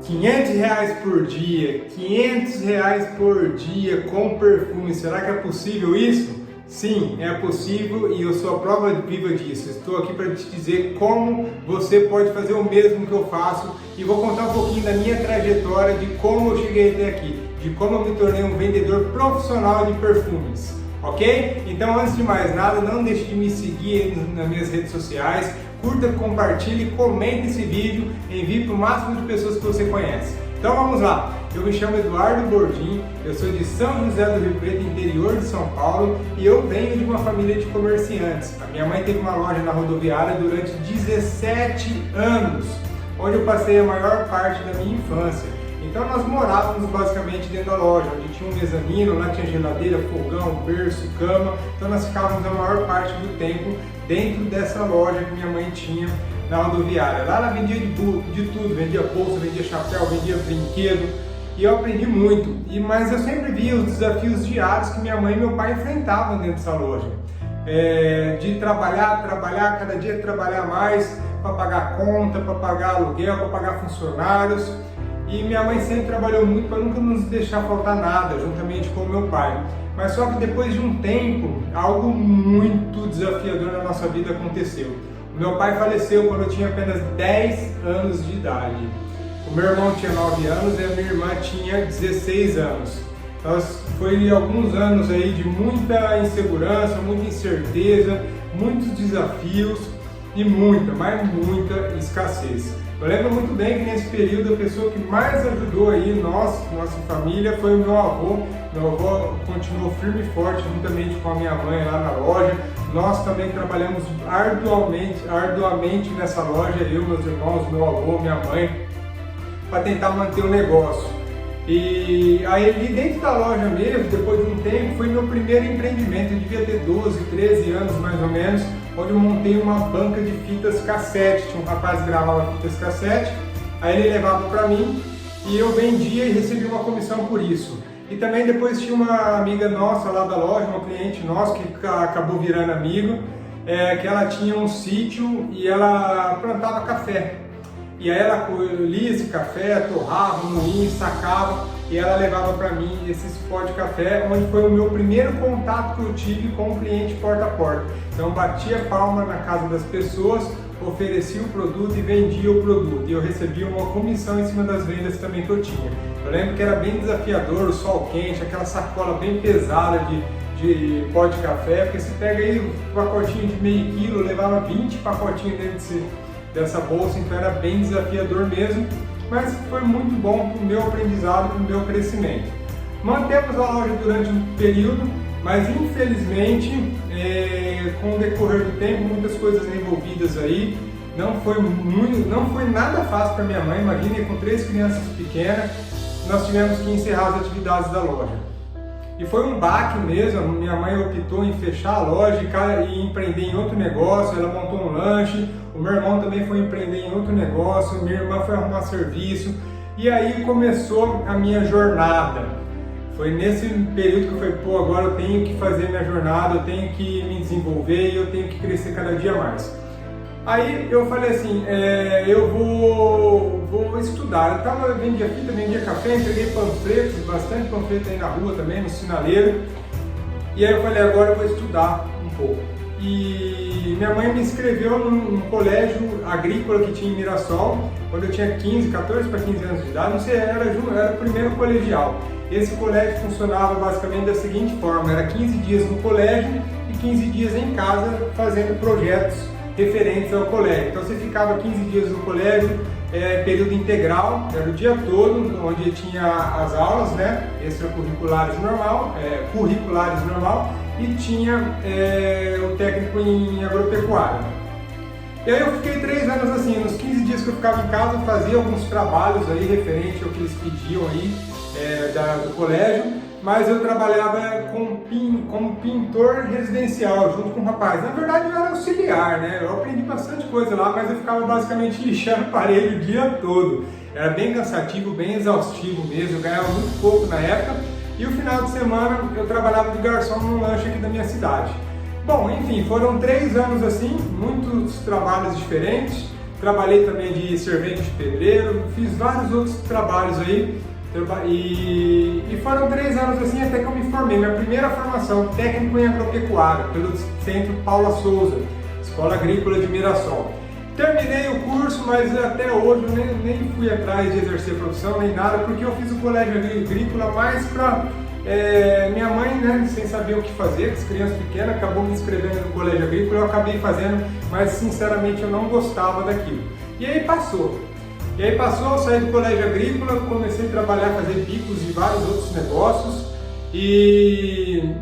R$ 500 por dia, R$ 500 por dia com perfume, será que é possível isso? Sim, é possível e eu sou a prova viva disso. Estou aqui para te dizer como você pode fazer o mesmo que eu faço e vou contar um pouquinho da minha trajetória, de como eu cheguei até aqui, de como eu me tornei um vendedor profissional de perfumes, ok? Então, antes de mais nada, não deixe de me seguir nas minhas redes sociais, curta, compartilhe, comente esse vídeo, envie para o máximo de pessoas que você conhece. Então vamos lá, eu me chamo Eduardo Bordim, eu sou de São José do Rio Preto, interior de São Paulo, e eu venho de uma família de comerciantes. A minha mãe teve uma loja na rodoviária durante 17 anos, onde eu passei a maior parte da minha infância. Então nós morávamos basicamente dentro da loja, onde tinha um mezanino, lá tinha geladeira, fogão, berço, cama, então nós ficávamos a maior parte do tempo dentro dessa loja que minha mãe tinha na rodoviária. Lá ela vendia de tudo, vendia bolsa, vendia chapéu, vendia brinquedo, e eu aprendi muito. Mas eu sempre via os desafios diários que minha mãe e meu pai enfrentavam dentro dessa loja. De trabalhar, cada dia trabalhar mais para pagar conta, para pagar aluguel, para pagar funcionários. E minha mãe sempre trabalhou muito para nunca nos deixar faltar nada, juntamente com o meu pai. Mas só que depois de um tempo, algo muito desafiador na nossa vida aconteceu. O meu pai faleceu quando eu tinha apenas 10 anos de idade. O meu irmão tinha 9 anos e a minha irmã tinha 16 anos. Então foi alguns anos aí de muita insegurança, muita incerteza, muitos desafios e muita escassez. Eu lembro muito bem que nesse período a pessoa que mais ajudou aí nossa família foi o meu avô. Meu avô continuou firme e forte juntamente com a minha mãe lá na loja. Nós também trabalhamos arduamente nessa loja, eu, meus irmãos, meu avô, minha mãe, para tentar manter o negócio. E aí ali dentro da loja mesmo, depois de um tempo, foi meu primeiro empreendimento. Eu devia ter 12, 13 anos mais ou menos, onde eu montei uma banca de fitas cassete. Tinha um rapaz que gravava fitas cassete, aí ele levava para mim e eu vendia e recebia uma comissão por isso. E também depois tinha uma amiga nossa lá da loja, uma cliente nossa que acabou virando amigo, que ela tinha um sítio e ela plantava café. E aí ela colhia esse café, torrava, moía, sacava e ela levava para mim esses pó de café, onde foi o meu primeiro contato que eu tive com o cliente porta a porta. Então batia palma na casa das pessoas, oferecia o produto e vendia o produto. E eu recebia uma comissão em cima das vendas também que eu tinha. Eu lembro que era bem desafiador, o sol quente, aquela sacola bem pesada de pó de café, porque você pega aí um pacotinho de meio quilo, levava 20 pacotinhos dentro dessa bolsa, então era bem desafiador mesmo, mas foi muito bom para o meu aprendizado, para o meu crescimento. Mantemos a loja durante um período, mas infelizmente, com o decorrer do tempo, muitas coisas envolvidas aí, não foi nada fácil para minha mãe. Imagine, com 3 crianças pequenas, nós tivemos que encerrar as atividades da loja. E foi um baque mesmo. Minha mãe optou em fechar a loja e empreender em outro negócio. Ela montou um lanche, o meu irmão também foi empreender em outro negócio, minha irmã foi arrumar serviço. E aí começou a minha jornada. Foi nesse período que eu falei, agora eu tenho que fazer minha jornada, eu tenho que me desenvolver e eu tenho que crescer cada dia mais. Aí eu falei assim, eu vou estudar. Eu vendia fita, vendia café, entreguei panfletos, bastante panfleto aí na rua também, no sinaleiro. E aí eu falei, agora eu vou estudar um pouco. E minha mãe me inscreveu num colégio agrícola que tinha em Mirassol, quando eu tinha 14 para 15 anos de idade, não sei, era o primeiro colegial. Esse colégio funcionava basicamente da seguinte forma, era 15 dias no colégio e 15 dias em casa fazendo projetos referentes ao colégio. Então você ficava 15 dias no colégio, período integral, era o dia todo, onde tinha as aulas, né, extracurriculares curriculares normal, e tinha o técnico em agropecuária. E aí eu fiquei 3 anos assim, nos 15 dias que eu ficava em casa, eu fazia alguns trabalhos aí referente ao que eles pediam aí do colégio, mas eu trabalhava como pintor residencial junto com um rapaz. Na verdade eu era auxiliar, né? Eu aprendi bastante coisa lá, mas eu ficava basicamente lixando parede o dia todo. Era bem cansativo, bem exaustivo mesmo, eu ganhava muito pouco na época. E o final de semana eu trabalhava de garçom num lanche aqui da minha cidade. Bom, enfim, foram 3 anos assim, muitos trabalhos diferentes. trabalhei também de servente de pedreiro, fiz vários outros trabalhos aí. E foram 3 anos assim até que eu me formei. Minha primeira formação, técnico em agropecuária, pelo Centro Paula Souza, Escola Agrícola de Mirassol. Terminei o curso, mas até hoje eu nem fui atrás de exercer profissão nem nada, porque eu fiz o colégio agrícola mais para minha mãe, né, sem saber o que fazer, as crianças pequenas, acabou me inscrevendo no colégio agrícola, eu acabei fazendo, mas sinceramente eu não gostava daquilo. E aí passou, eu saí do colégio agrícola, comecei a trabalhar, fazer bicos e vários outros negócios, e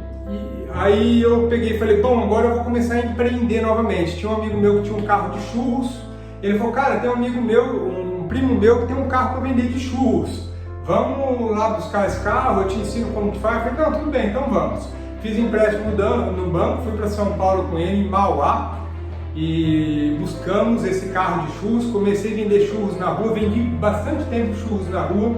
aí eu peguei e falei, bom, agora eu vou começar a empreender novamente. Tinha um amigo meu que tinha um carro de churros, ele falou, cara, tem um amigo meu, um primo meu que tem um carro para vender de churros, vamos lá buscar esse carro, eu te ensino como que faz. Eu falei, não, tudo bem, então vamos. Fiz empréstimo no banco, fui para São Paulo com ele, em Mauá, e buscamos esse carro de churros, comecei a vender churros na rua, vendi bastante tempo churros na rua,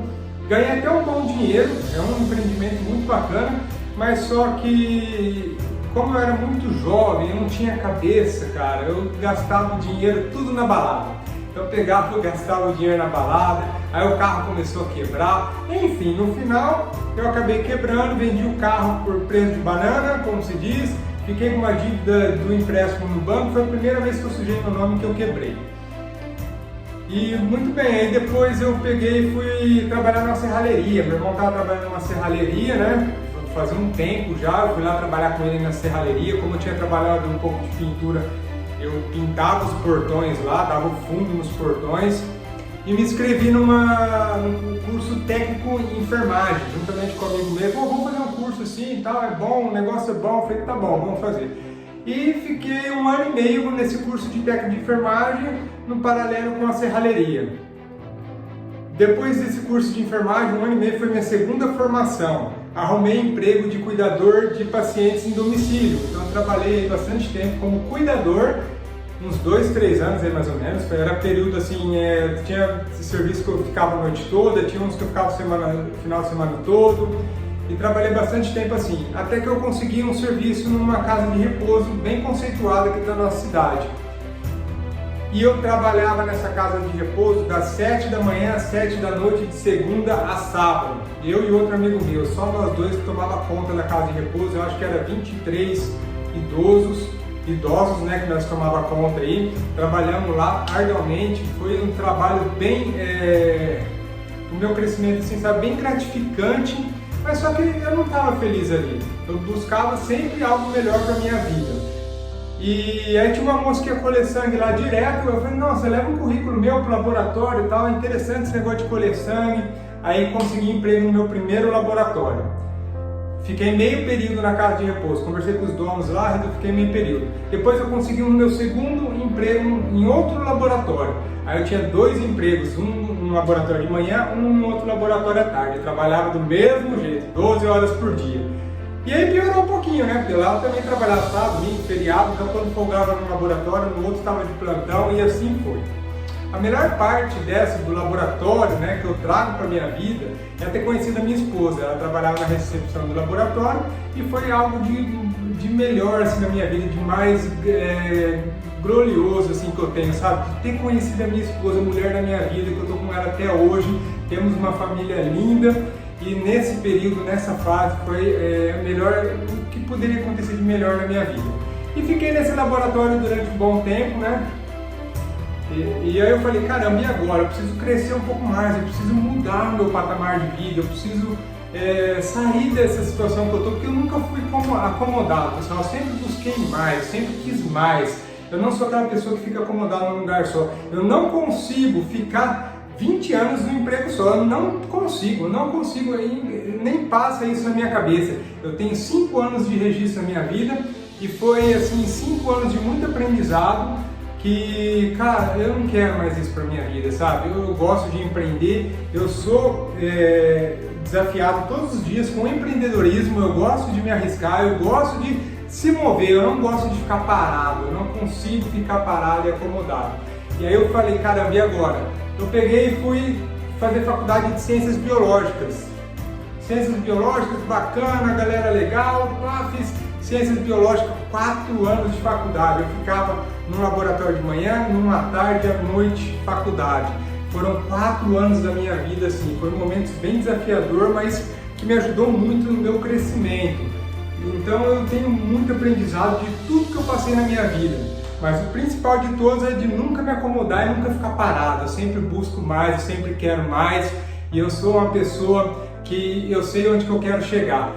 ganhei até um bom dinheiro, é um empreendimento muito bacana, mas só que, como eu era muito jovem, eu não tinha cabeça, cara, eu gastava o dinheiro tudo na balada. Eu pegava e gastava o dinheiro na balada, aí o carro começou a quebrar, enfim, no final eu acabei quebrando, vendi o carro por preço de banana, como se diz, fiquei com uma dívida do empréstimo no banco, foi a primeira vez que eu sujei meu nome que eu quebrei. E muito bem, aí depois eu peguei e fui trabalhar numa serralheria, meu irmão estava trabalhando numa serralheria, né? Fazia um tempo já, eu fui lá trabalhar com ele na serralheria, como eu tinha trabalhado um pouco de pintura, eu pintava os portões lá, dava o fundo nos portões e me inscrevi num curso técnico em enfermagem, juntamente com um amigo meu. Falou, vamos fazer um curso assim e tal, é bom, o negócio é bom. Eu falei, tá bom, vamos fazer. E fiquei 1 ano e meio nesse curso de técnico de enfermagem, no paralelo com a serralheria. Depois desse curso de enfermagem, 1 ano e meio foi minha segunda formação. Arrumei emprego de cuidador de pacientes em domicílio, então eu trabalhei bastante tempo como cuidador, uns 2, 3 anos aí mais ou menos. Era período assim, tinha serviço que eu ficava a noite toda, tinha uns que eu ficava final de semana todo, e trabalhei bastante tempo assim, até que eu consegui um serviço numa casa de repouso bem conceituada aqui da nossa cidade. E eu trabalhava nessa casa de repouso das 7 da manhã às 7 da noite, de segunda a sábado. Eu e outro amigo meu, só nós dois que tomava conta da casa de repouso. Eu acho que era 23 idosos, né, que nós tomava conta aí. Trabalhamos lá arduamente, foi um trabalho bem, o meu crescimento assim, sabe, bem gratificante, mas só que eu não estava feliz ali. Eu buscava sempre algo melhor para minha vida. E aí tinha uma moça que ia colher sangue lá direto, eu falei, nossa, leva um currículo meu pro laboratório e tal, é interessante esse negócio de colher sangue. Aí consegui emprego no meu primeiro laboratório. Fiquei meio período na casa de repouso, conversei com os donos lá, eu fiquei meio período. Depois eu consegui um meu segundo emprego em outro laboratório. Aí eu tinha 2 empregos, um no laboratório de manhã, um no outro laboratório à tarde. Eu trabalhava do mesmo jeito, 12 horas por dia. E aí piorou um pouquinho, né? Porque lá eu também trabalhava sábado, domingo, feriado, então quando folgava no laboratório, no outro estava de plantão e assim foi. A melhor parte do laboratório, né, que eu trago para minha vida é ter conhecido a minha esposa. Ela trabalhava na recepção do laboratório e foi algo de melhor assim, na minha vida, de mais glorioso assim, que eu tenho, sabe? De ter conhecido a minha esposa, a mulher da minha vida, que eu estou com ela até hoje. Temos uma família linda. E nesse período, nessa fase, foi melhor, o que poderia acontecer de melhor na minha vida. E fiquei nesse laboratório durante um bom tempo, né? E aí eu falei, caramba, e agora? Eu preciso crescer um pouco mais, eu preciso mudar o meu patamar de vida, eu preciso sair dessa situação que eu estou, porque eu nunca fui acomodado, pessoal. Eu sempre busquei mais, sempre quis mais. Eu não sou aquela pessoa que fica acomodada num lugar só. Eu não consigo ficar 20 anos no emprego só, eu não consigo, nem passa isso na minha cabeça. Eu tenho 5 anos de registro na minha vida e foi assim 5 anos de muito aprendizado que, cara, eu não quero mais isso para minha vida, sabe? Eu gosto de empreender, eu sou desafiado todos os dias com empreendedorismo, eu gosto de me arriscar, eu gosto de se mover, eu não gosto de ficar parado, eu não consigo ficar parado e acomodado. E aí eu falei, caramba, e agora? Eu peguei e fui fazer faculdade de Ciências Biológicas. Ciências Biológicas, bacana, galera legal, fiz ciências biológicas, 4 anos de faculdade. Eu ficava no laboratório de manhã, numa tarde, à noite, faculdade. Foram 4 anos da minha vida, assim, foi um momento bem desafiador, mas que me ajudou muito no meu crescimento. Então eu tenho muito aprendizado de tudo que eu passei na minha vida. Mas o principal de todos é de nunca me acomodar e nunca ficar parado. Eu sempre busco mais, eu sempre quero mais. E eu sou uma pessoa que eu sei onde que eu quero chegar.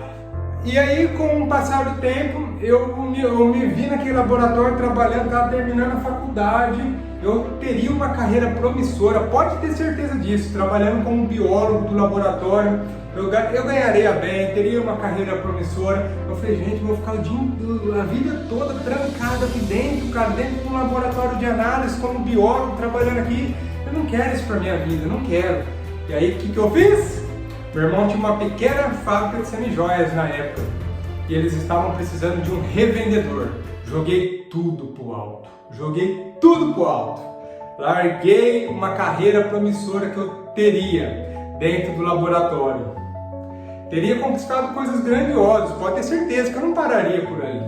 E aí, com o passar do tempo, eu me vi naquele laboratório trabalhando, estava terminando a faculdade. Eu teria uma carreira promissora, pode ter certeza disso, trabalhando como biólogo do laboratório. Eu ganharia bem, teria uma carreira promissora. Eu falei, gente, vou ficar a vida toda trancado aqui dentro, cara, dentro de um laboratório de análise, como biólogo, trabalhando aqui. Eu não quero isso pra minha vida, não quero. E aí, o que eu fiz? Meu irmão tinha uma pequena fábrica de semijoias na época. E eles estavam precisando de um revendedor. Joguei tudo pro alto. Joguei tudo pro alto. Larguei uma carreira promissora que eu teria dentro do laboratório. Teria conquistado coisas grandiosas, pode ter certeza que eu não pararia por aí.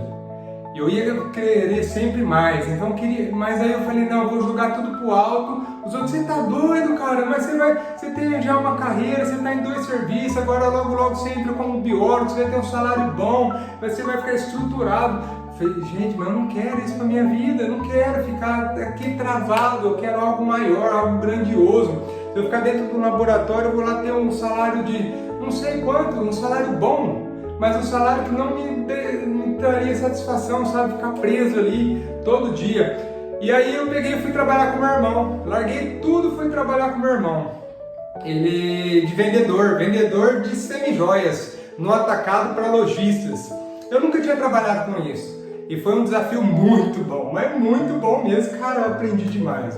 Eu ia querer sempre mais, então mas aí eu falei, não, eu vou jogar tudo pro alto. Os outros, você tá doido, cara, mas você tem já uma carreira, você tá em 2 serviços, agora logo você entra como biólogo, você vai ter um salário bom, você vai ficar estruturado. Eu falei, gente, mas eu não quero isso pra minha vida, eu não quero ficar aqui travado, eu quero algo maior, algo grandioso. Se eu ficar dentro do laboratório, eu vou lá ter um salário de não sei quanto, um salário bom, mas um salário que não me traria satisfação, sabe? Ficar preso ali todo dia. E aí eu peguei e fui trabalhar com meu irmão. Larguei tudo e fui trabalhar com meu irmão. Ele de vendedor de semijoias, no atacado para lojistas. Eu nunca tinha trabalhado com isso. E foi um desafio muito bom, mas muito bom mesmo. Cara, eu aprendi demais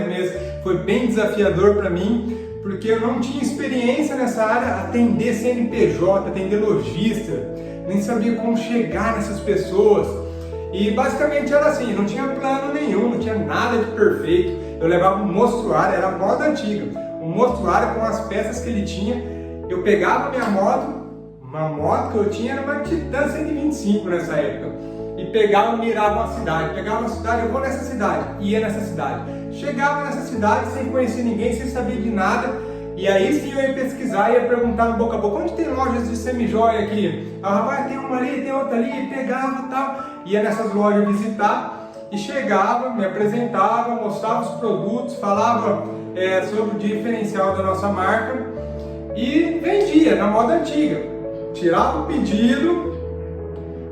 mesmo. Foi bem desafiador para mim, porque eu não tinha experiência nessa área, atender CNPJ, atender lojista, nem sabia como chegar nessas pessoas. E basicamente era assim, não tinha plano nenhum, não tinha nada de perfeito. Eu levava um mostruário, era a moda antiga, um mostruário com as peças que ele tinha. Eu pegava minha moto, uma moto que eu tinha era uma Titan 125 nessa época, e pegava e mirava uma cidade, eu vou nessa cidade, ia nessa cidade. Chegava nessa cidade sem conhecer ninguém, sem saber de nada, e aí sim eu ia pesquisar, ia perguntar no boca a boca, onde tem lojas de semijoia aqui? Ah, vai, tem uma ali, tem outra ali, pegava e tal, ia nessas lojas visitar, e chegava, me apresentava, mostrava os produtos, falava sobre o diferencial da nossa marca, e vendia na moda antiga. Tirava o pedido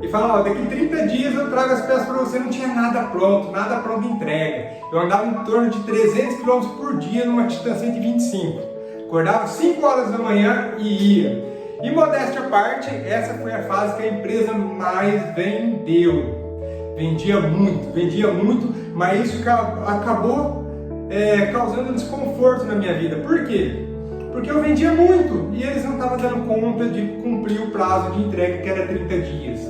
e falava, daqui 30 dias eu trago as peças para você. Não tinha nada pronto entrega. Eu andava em torno de 300 km por dia numa Titan 125. Acordava 5 horas da manhã e ia. E modéstia à parte, essa foi a fase que a empresa mais vendeu. Vendia muito, mas isso acabou causando desconforto na minha vida. Por quê? Porque eu vendia muito e eles não estavam dando conta de cumprir o prazo de entrega, que era 30 dias.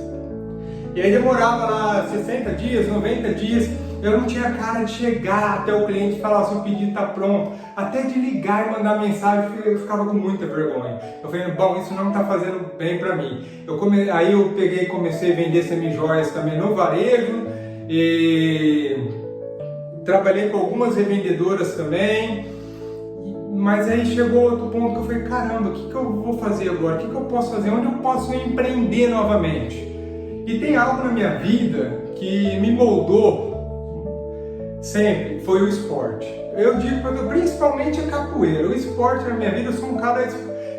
E aí demorava lá 60 dias, 90 dias, eu não tinha cara de chegar até o cliente e falar, seu pedido está pronto, até de ligar e mandar mensagem, eu ficava com muita vergonha. Eu falei, bom, isso não está fazendo bem para mim. Aí eu peguei e comecei a vender semijoias também no varejo, e trabalhei com algumas revendedoras também. Mas aí chegou outro ponto que eu falei, caramba, o que eu vou fazer agora? O que eu posso fazer? Onde eu posso empreender novamente? E tem algo na minha vida que me moldou sempre, foi o esporte. Eu digo principalmente a capoeira. O esporte na minha vida, eu sou um cara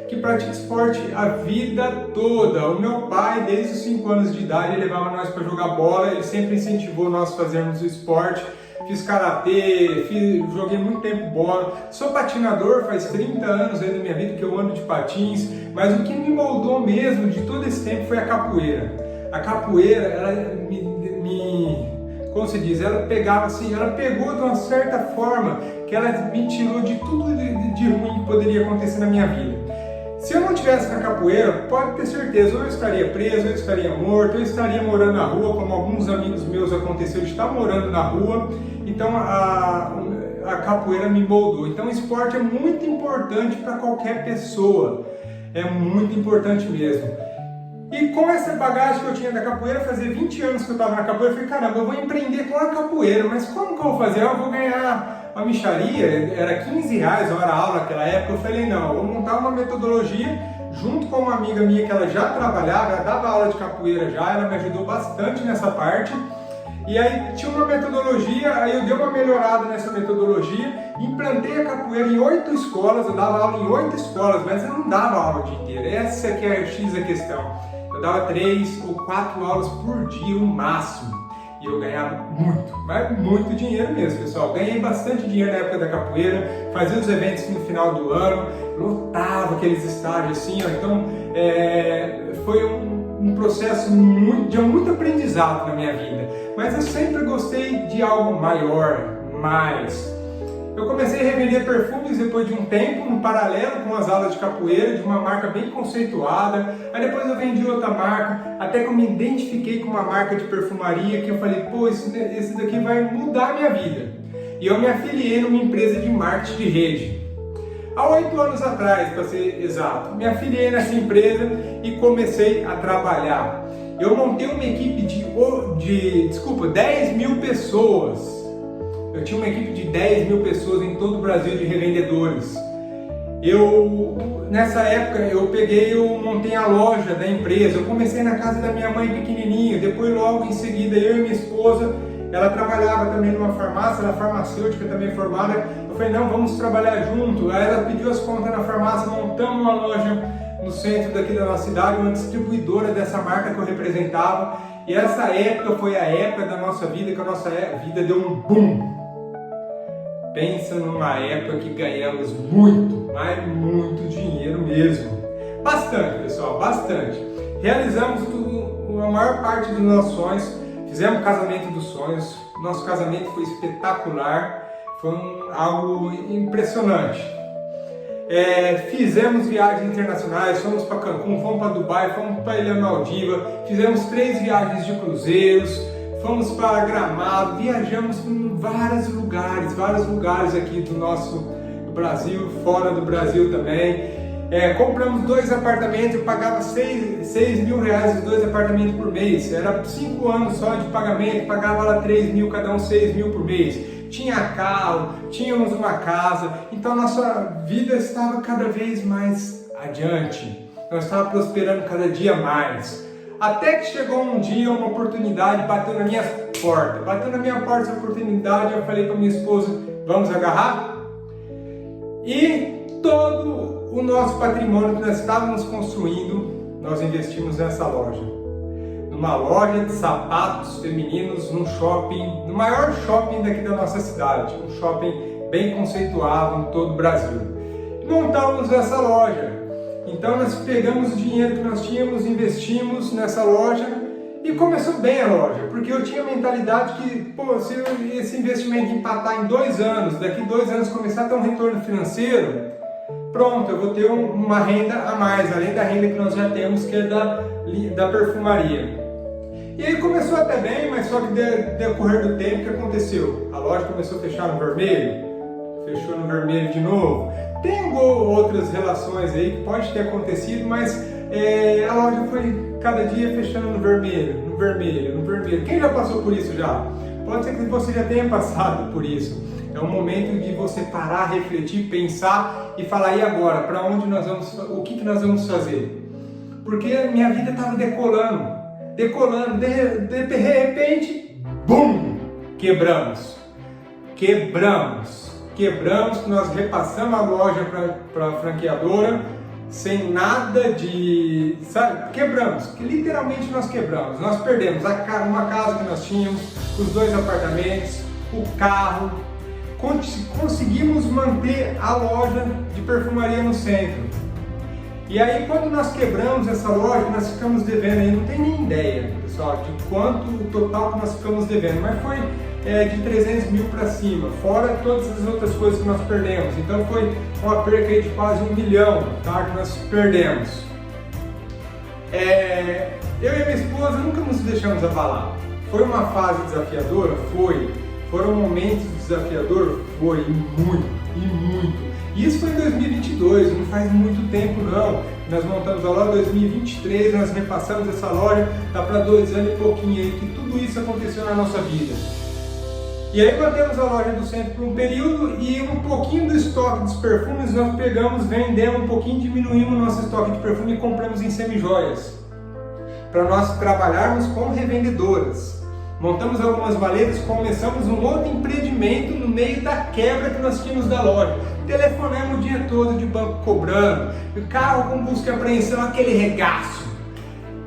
que pratica esporte a vida toda. O meu pai, desde os 5 anos de idade, ele levava nós para jogar bola, ele sempre incentivou nós a fazermos o esporte. Fiz karatê, joguei muito tempo bola, sou patinador faz 30 anos aí da minha vida que eu ando de patins, mas o que me moldou mesmo de todo esse tempo foi a capoeira. A capoeira, ela como se diz, ela pegava assim, ela pegou de uma certa forma que ela me tirou de tudo de ruim que poderia acontecer na minha vida. Se eu não tivesse na capoeira, pode ter certeza, ou eu estaria preso, ou eu estaria morto, ou eu estaria morando na rua, como alguns amigos meus aconteceu de estar morando na rua. Então a capoeira me moldou. Então o esporte é muito importante para qualquer pessoa, é muito importante mesmo. E com essa bagagem que eu tinha da capoeira, fazia 20 anos que eu estava na capoeira, eu falei, caramba, eu vou empreender com a capoeira, mas como que eu vou fazer? Eu vou ganhar uma mixaria, era R$15 a hora aula naquela época. Eu falei, não, eu vou montar uma metodologia junto com uma amiga minha que ela já trabalhava, ela dava aula de capoeira já, ela me ajudou bastante nessa parte. E aí tinha uma metodologia, aí eu dei uma melhorada nessa metodologia, implantei a capoeira em 8 escolas, eu dava aula em 8 escolas, mas eu não dava aula o dia inteiro, essa que é a X da questão. Eu dava 3 ou 4 aulas por dia, o máximo, e eu ganhava muito, mas muito dinheiro mesmo, pessoal. Ganhei bastante dinheiro na época da capoeira, fazia os eventos no final do ano, lotava aqueles estágios assim, ó. Então foi um processo de muito aprendizado na minha vida, mas eu sempre gostei de algo maior, mais. Eu comecei a revender perfumes depois de um tempo, no paralelo com as aulas de capoeira, de uma marca bem conceituada. Aí depois eu vendi outra marca, até que eu me identifiquei com uma marca de perfumaria, que eu falei, pô, esse daqui vai mudar a minha vida. E eu me afiliei numa empresa de marketing de rede. Há 8 anos atrás, para ser exato, me afiliei nessa empresa e comecei a trabalhar. Eu montei uma equipe de 10 mil pessoas. Eu tinha uma equipe de 10 mil pessoas em todo o Brasil de revendedores. Nessa época, eu montei a loja da empresa. Eu comecei na casa da minha mãe pequenininho. Depois, logo em seguida, eu e minha esposa, ela trabalhava também numa farmácia, ela é farmacêutica também formada. Eu falei, não, vamos trabalhar junto. Aí ela pediu as contas na farmácia, montamos uma loja no centro daqui da nossa cidade, uma distribuidora dessa marca que eu representava. E essa época foi a época da nossa vida que a nossa vida deu um boom. Pensa numa época que ganhamos muito, mas muito dinheiro mesmo. Bastante, pessoal, bastante. Realizamos a maior parte dos nossos sonhos, fizemos o casamento dos sonhos. Nosso casamento foi espetacular, foi algo impressionante. Fizemos viagens internacionais, fomos para Cancún, fomos para Dubai, fomos para Ilha Maldiva, fizemos 3 viagens de cruzeiros, fomos para Gramado, viajamos em vários lugares aqui do Brasil, fora do Brasil também. Compramos 2 apartamentos, eu pagava 6 mil reais os 2 apartamentos por mês. Era 5 anos só de pagamento, pagava lá 3 mil, cada um 6 mil por mês. Tinha carro, tínhamos uma casa, então nossa vida estava cada vez mais adiante. Nós estávamos prosperando cada dia mais. Até que chegou um dia, uma oportunidade bateu na minha porta. Bateu na minha porta essa oportunidade, eu falei para minha esposa, vamos agarrar? E todo o nosso patrimônio que nós estávamos construindo, nós investimos nessa loja. Numa loja de sapatos femininos, num shopping, no maior shopping daqui da nossa cidade. Um shopping bem conceituado em todo o Brasil. E montamos essa loja. Então nós pegamos o dinheiro que nós tínhamos, investimos nessa loja e começou bem a loja, porque eu tinha a mentalidade que, se esse investimento empatar em 2 anos, daqui 2 anos começar a ter um retorno financeiro, pronto, eu vou ter uma renda a mais, além da renda que nós já temos, que é da perfumaria. E aí começou até bem, mas só que decorrer do tempo, o que aconteceu? A loja começou a fechar no vermelho, fechou no vermelho de novo. Tem outras relações aí que pode ter acontecido, mas a loja foi cada dia fechando no vermelho, no vermelho, no vermelho. Quem já passou por isso já? Pode ser que você já tenha passado por isso. É um momento de você parar, refletir, pensar e falar, e agora? Para onde nós vamos? O que nós vamos fazer? Porque a minha vida estava decolando, de repente, BUM! Quebramos, nós repassamos a loja para a franqueadora, sem nada de... sabe? Quebramos, literalmente nós quebramos, nós perdemos uma casa que nós tínhamos, os 2 apartamentos, o carro, conseguimos manter a loja de perfumaria no centro. E aí quando nós quebramos essa loja, nós ficamos devendo, aí não tem nem ideia, pessoal, de quanto o total que nós ficamos devendo, mas foi de 300 mil para cima, fora todas as outras coisas que nós perdemos. Então foi uma perca de quase 1 milhão, tá, que nós perdemos. Eu e a minha esposa nunca nos deixamos abalar. Foi uma fase desafiadora? Foi. Foram momentos desafiadores? Foi, e muito. E isso foi em 2022, não faz muito tempo não. Nós montamos a loja em 2023, nós repassamos essa loja, tá para 2 anos e pouquinho aí que tudo isso aconteceu na nossa vida. E aí mantemos a loja do centro por um período e um pouquinho do estoque dos perfumes nós pegamos, vendemos um pouquinho, diminuímos o nosso estoque de perfume e compramos em semijoias, para nós trabalharmos com revendedoras. Montamos algumas maletas, começamos um outro empreendimento no meio da quebra que nós tínhamos da loja. Telefonamos o dia todo de banco cobrando, carro com busca e apreensão, aquele regaço.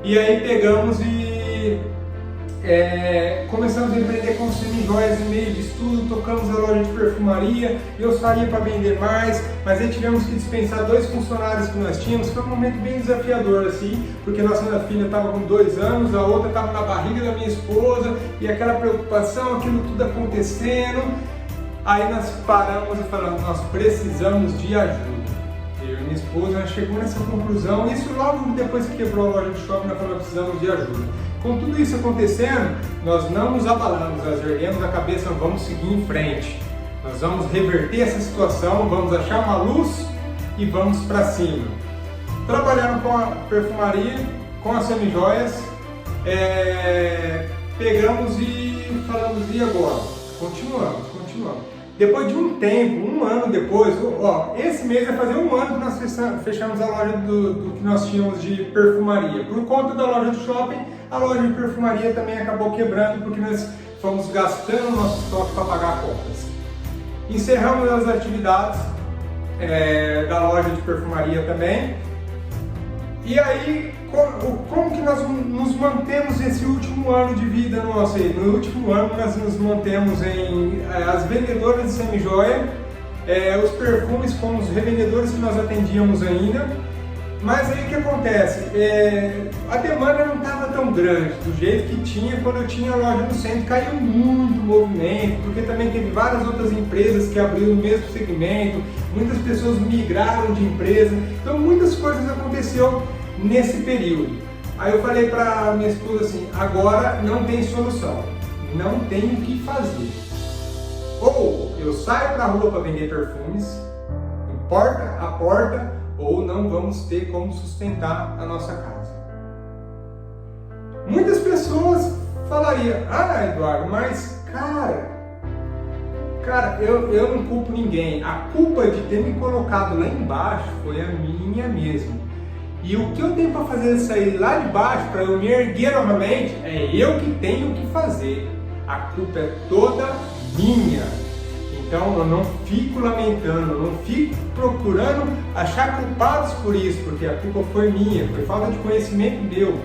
E aí pegamos e começamos a empreender com semijoias no meio disso tudo, tocamos a loja de perfumaria, eu saía para vender mais, mas aí tivemos que dispensar 2 funcionários que nós tínhamos. Foi um momento bem desafiador assim, porque nossa filha estava com 2 anos, a outra estava na barriga da minha esposa, e aquela preocupação, aquilo tudo acontecendo. Aí nós paramos e falamos, nós precisamos de ajuda. Eu e minha esposa chegou nessa conclusão, isso logo depois que quebrou a loja de shopping, nós falamos, precisamos de ajuda. Com tudo isso acontecendo, nós não nos abalamos, nós erguemos a cabeça, vamos seguir em frente. Nós vamos reverter essa situação, vamos achar uma luz e vamos para cima. Trabalhando com a perfumaria, com as semijoias, pegamos e falamos, e agora? Continuamos. Depois de um tempo, 1 ano depois, esse mês vai fazer 1 ano que nós fechamos a loja do que nós tínhamos de perfumaria. Por conta da loja do shopping, a loja de perfumaria também acabou quebrando porque nós fomos gastando o nosso estoque para pagar contas. Encerramos as atividades da loja de perfumaria também. E aí, como que nós nos mantemos esse último ano de vida nosso aí? No último ano nós nos mantemos em as vendedoras de semijoia, os perfumes com os revendedores que nós atendíamos ainda. Mas aí o que acontece? A demanda não estava tão grande, do jeito que tinha quando eu tinha a loja no centro. Caiu muito o movimento, porque também teve várias outras empresas que abriram o mesmo segmento, muitas pessoas migraram de empresa, então muitas coisas aconteceram nesse período. Aí eu falei para minha esposa assim, agora não tem solução, não tenho o que fazer. Ou eu saio para a rua para vender perfumes, porta a porta, ou não vamos ter como sustentar a nossa casa. Muitas pessoas falariam, Eduardo, mas cara, eu não culpo ninguém. A culpa de ter me colocado lá embaixo foi a minha mesmo. E o que eu tenho para fazer é sair lá de baixo para eu me erguer novamente, é eu que tenho que fazer. A culpa é toda minha. Então eu não fico lamentando, eu não fico procurando achar culpados por isso, porque a culpa foi minha, foi falta de conhecimento meu,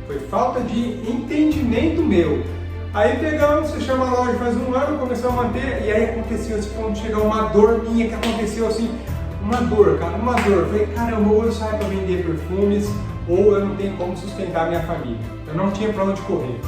foi falta de entendimento meu. Aí pegamos, fechamos a loja faz 1 ano, começamos a manter, e aí aconteceu esse ponto de chegar uma dor minha que aconteceu assim, uma dor. Eu falei, caramba, ou eu saio para vender perfumes, ou eu não tenho como sustentar a minha família. Eu não tinha para onde correr.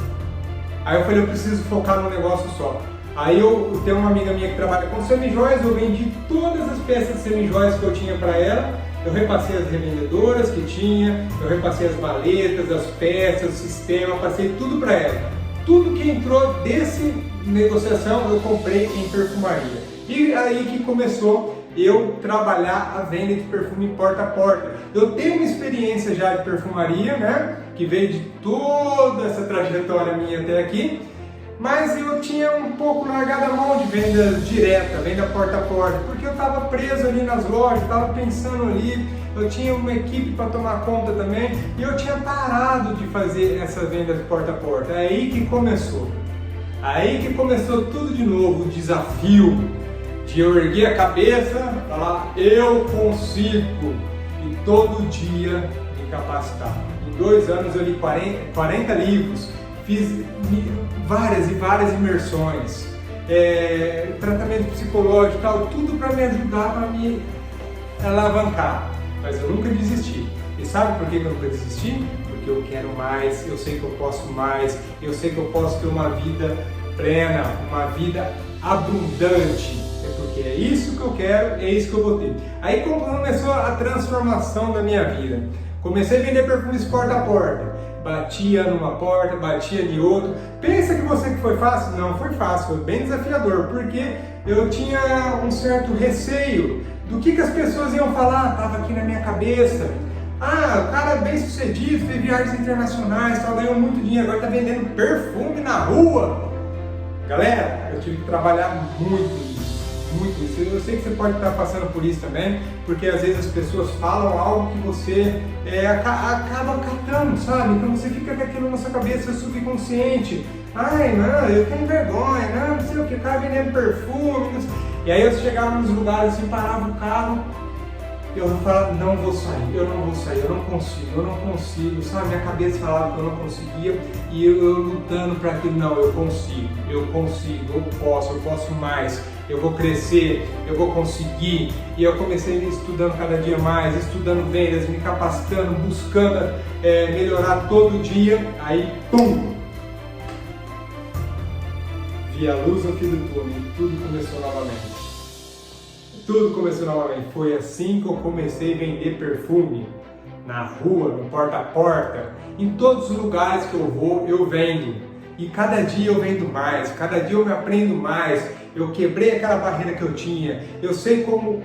Aí eu falei, eu preciso focar num negócio só. Aí eu tenho uma amiga minha que trabalha com semijoias, eu vendi todas as peças de semijoias que eu tinha para ela, eu repassei as revendedoras que tinha, eu repassei as maletas, as peças, o sistema, passei tudo para ela. Tudo que entrou desse negociação eu comprei em perfumaria. E aí que começou eu trabalhar a venda de perfume porta a porta. Eu tenho uma experiência já de perfumaria, né, que veio de toda essa trajetória minha até aqui, mas eu tinha um pouco largado a mão de venda direta, venda porta a porta, porque eu estava preso ali nas lojas, estava pensando ali, eu tinha uma equipe para tomar conta também, e eu tinha parado de fazer essa venda de porta a porta. É aí que começou tudo de novo, o desafio de eu erguer a cabeça, falar, eu consigo, e todo dia me capacitar. Em 2 anos eu li 40 livros, fiz várias e várias imersões, tratamento psicológico e tal, tudo para me ajudar, para me alavancar. Mas eu nunca desisti. E sabe por que eu nunca desisti? Porque eu quero mais, eu sei que eu posso mais, eu sei que eu posso ter uma vida plena, uma vida abundante. É porque é isso que eu quero, é isso que eu vou ter. Aí começou a transformação da minha vida. Comecei a vender perfumes porta a porta. Batia numa porta, batia de outra. Pensa que foi fácil? Não foi fácil, foi bem desafiador, porque eu tinha um certo receio do que as pessoas iam falar, estava aqui na minha cabeça. Ah, o cara é bem sucedido, fez viagens internacionais, ganhou muito dinheiro, agora está vendendo perfume na rua. Galera, eu tive que trabalhar muito nisso. Eu sei que você pode estar passando por isso também, porque às vezes as pessoas falam algo que você acaba catando, sabe? Então você fica com aquilo na sua cabeça, subconsciente. Ai, não, eu tenho vergonha, não sei o que, o cara vendendo perfume. E aí eu chegava nos lugares assim, parava o carro, eu falava, não vou sair, eu não consigo, sabe? Minha cabeça falava que eu não conseguia e eu lutando para aquilo, não, eu consigo, eu posso mais, eu vou crescer, eu vou conseguir. E eu comecei estudando cada dia mais, estudando vendas, me capacitando, buscando melhorar todo dia, aí pum! Vi a luz no fim do túnel e tudo começou novamente. Foi assim que eu comecei a vender perfume na rua, no porta a porta, em todos os lugares que eu vou, eu vendo. E cada dia eu vendo mais, cada dia eu me aprendo mais. Eu quebrei aquela barreira que eu tinha. Eu sei como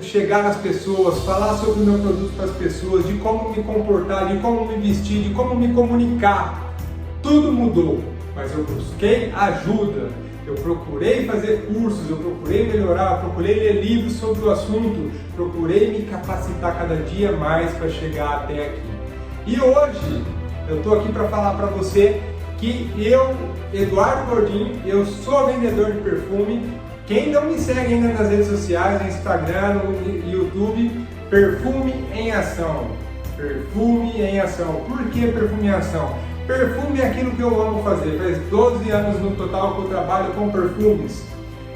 chegar nas pessoas, falar sobre o meu produto para as pessoas, de como me comportar, de como me vestir, de como me comunicar. Tudo mudou, mas eu busquei ajuda. Eu procurei fazer cursos, eu procurei melhorar, eu procurei ler livros sobre o assunto, procurei me capacitar cada dia mais para chegar até aqui. E hoje eu estou aqui para falar para você que eu, Eduardo Gordinho, eu sou vendedor de perfume. Quem não me segue ainda nas redes sociais, no Instagram, no YouTube, Perfume em Ação. Perfume em Ação. Por que Perfume em Ação? Perfume é aquilo que eu amo fazer. Faz 12 anos no total que eu trabalho com perfumes.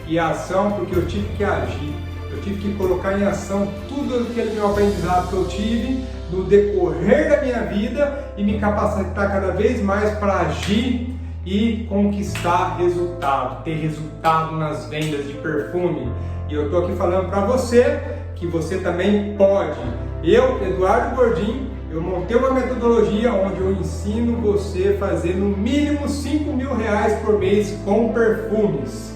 E ação porque eu tive que agir. Eu tive que colocar em ação tudo aquele meu aprendizado que eu tive no decorrer da minha vida e me capacitar cada vez mais para agir e conquistar resultado, ter resultado nas vendas de perfume. E eu estou aqui falando para você que você também pode. Eu, Eduardo Gordinho, eu montei uma metodologia onde eu ensino você a fazer no mínimo R$5.000 por mês com perfumes.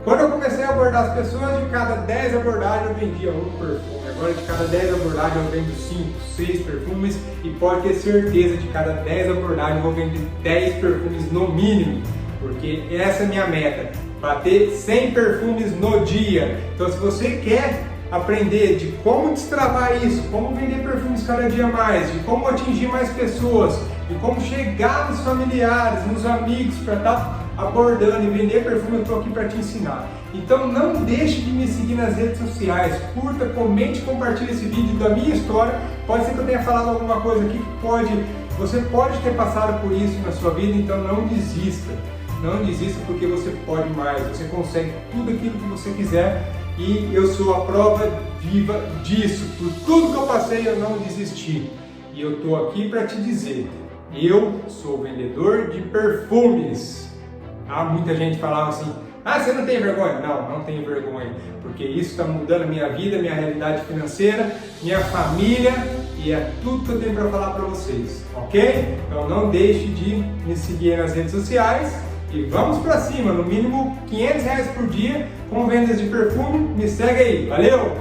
Quando eu comecei a abordar as pessoas, de cada 10 abordagens eu vendia um perfume. Agora de cada 10 abordagens eu vendo 5, 6 perfumes e pode ter certeza, de cada 10 abordagens eu vou vender 10 perfumes no mínimo. Porque essa é a minha meta, bater 100 perfumes no dia. Então se você quer aprender de como destravar isso, como vender perfumes cada dia mais, de como atingir mais pessoas, de como chegar nos familiares, nos amigos para estar abordando e vender perfume, eu estou aqui para te ensinar. Então não deixe de me seguir nas redes sociais, curta, comente, compartilhe esse vídeo da minha história. Pode ser que eu tenha falado alguma coisa aqui que você pode ter passado por isso na sua vida, então não desista. Não desista porque você pode mais, você consegue tudo aquilo que você quiser. E eu sou a prova viva disso. Por tudo que eu passei, eu não desisti. E eu estou aqui para te dizer, eu sou vendedor de perfumes. Muita gente falava assim, você não tem vergonha? Não tenho vergonha. Porque isso está mudando a minha vida, minha realidade financeira, minha família. E é tudo que eu tenho para falar para vocês. Ok? Então não deixe de me seguir nas redes sociais. E vamos para cima, no mínimo R$500 por dia com vendas de perfume. Me segue aí, valeu!